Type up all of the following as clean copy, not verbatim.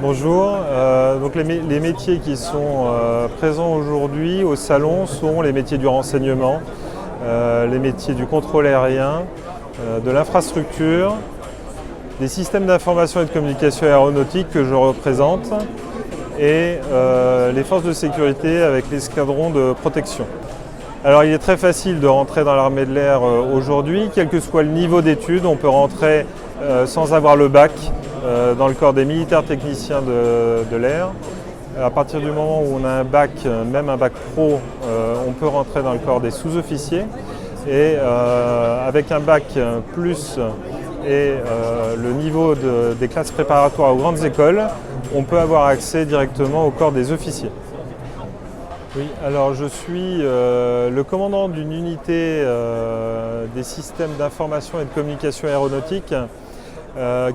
Bonjour, donc les métiers qui sont présents aujourd'hui au salon sont les métiers du renseignement, les métiers du contrôle aérien, de l'infrastructure, des systèmes d'information et de communication aéronautique que je représente et les forces de sécurité avec l'escadron de protection. Alors il est très facile de rentrer dans l'armée de l'air aujourd'hui, quel que soit le niveau d'études, on peut rentrer sans avoir le bac dans le corps des militaires techniciens de l'air. À partir du moment où on a un bac, même un bac pro, on peut rentrer dans le corps des sous-officiers. Et avec un bac plus et le niveau des classes préparatoires aux grandes écoles, on peut avoir accès directement au corps des officiers. Oui, alors je suis le commandant d'une unité des systèmes d'information et de communication aéronautique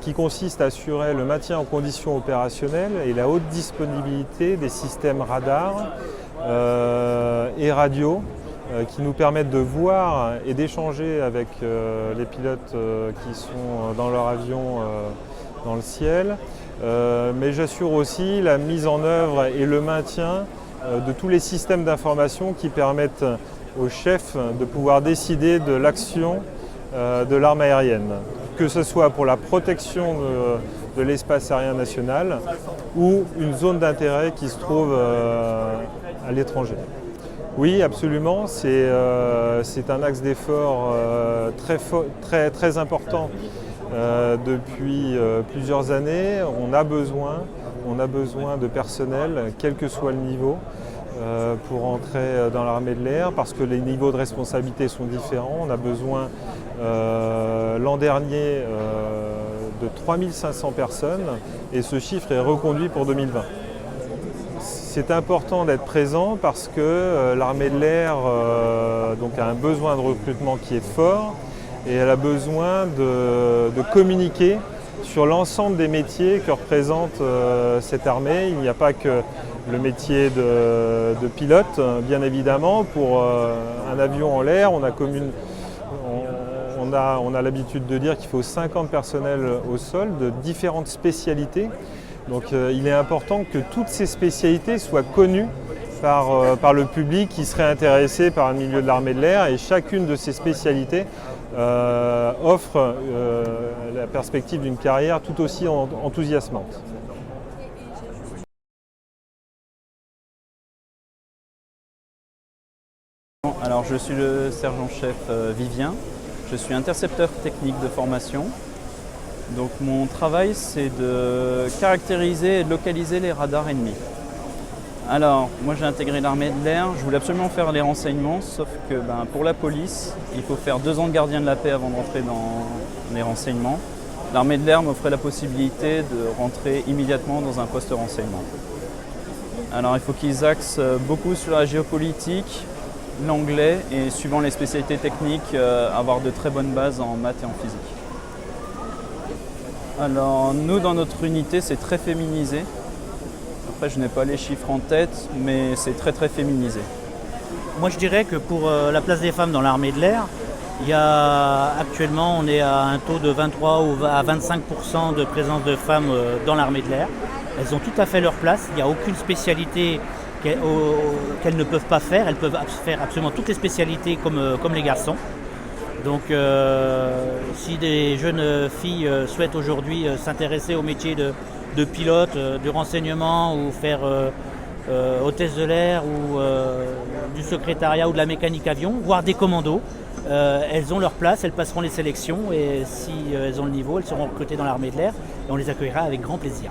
qui consiste à assurer le maintien en conditions opérationnelles et la haute disponibilité des systèmes radars et radio qui nous permettent de voir et d'échanger avec les pilotes qui sont dans leur avion dans le ciel. Mais j'assure aussi la mise en œuvre et le maintien de tous les systèmes d'information qui permettent aux chefs de pouvoir décider de l'action de l'arme aérienne, que ce soit pour la protection de l'espace aérien national ou une zone d'intérêt qui se trouve à l'étranger. Oui, absolument, c'est un axe d'effort très important depuis plusieurs années. On a besoin de personnel, quel que soit le niveau, pour entrer dans l'armée de l'air parce que les niveaux de responsabilité sont différents. On a besoin l'an dernier de 3500 personnes et ce chiffre est reconduit pour 2020. C'est important d'être présent parce que l'armée de l'air a un besoin de recrutement qui est fort et elle a besoin de communiquer sur l'ensemble des métiers que représente cette armée. Il n'y a pas que le métier de pilote, bien évidemment. Pour un avion en l'air, on a l'habitude de dire qu'il faut 50 personnels au sol de différentes spécialités. Donc il est important que toutes ces spécialités soient connues par le public qui serait intéressé par le milieu de l'armée de l'air et chacune de ces spécialités offre la perspective d'une carrière tout aussi enthousiasmante. Alors je suis le sergent-chef Vivien, je suis intercepteur technique de formation. Donc mon travail c'est de caractériser et de localiser les radars ennemis. Alors moi j'ai intégré l'armée de l'air, je voulais absolument faire les renseignements, sauf que pour la police, il faut faire 2 ans de gardien de la paix avant de rentrer dans les renseignements. L'armée de l'air m'offrait la possibilité de rentrer immédiatement dans un poste renseignement. Alors il faut qu'ils axent beaucoup sur la géopolitique, l'anglais et suivant les spécialités techniques, avoir de très bonnes bases en maths et en physique. Alors nous dans notre unité c'est très féminisé. Après je n'ai pas les chiffres en tête mais c'est très féminisé. Moi je dirais que pour la place des femmes dans l'armée de l'air, actuellement on est à un taux de 23 ou à 25% de présence de femmes dans l'armée de l'air. Elles ont tout à fait leur place, il n'y a aucune spécialité qu'elles ne peuvent pas faire, elles peuvent faire absolument toutes les spécialités comme les garçons. Donc si des jeunes filles souhaitent aujourd'hui s'intéresser au métier de pilote, de renseignement ou faire hôtesse de l'air ou du secrétariat ou de la mécanique avion, voire des commandos, elles ont leur place, elles passeront les sélections et si elles ont le niveau, elles seront recrutées dans l'armée de l'air et on les accueillera avec grand plaisir.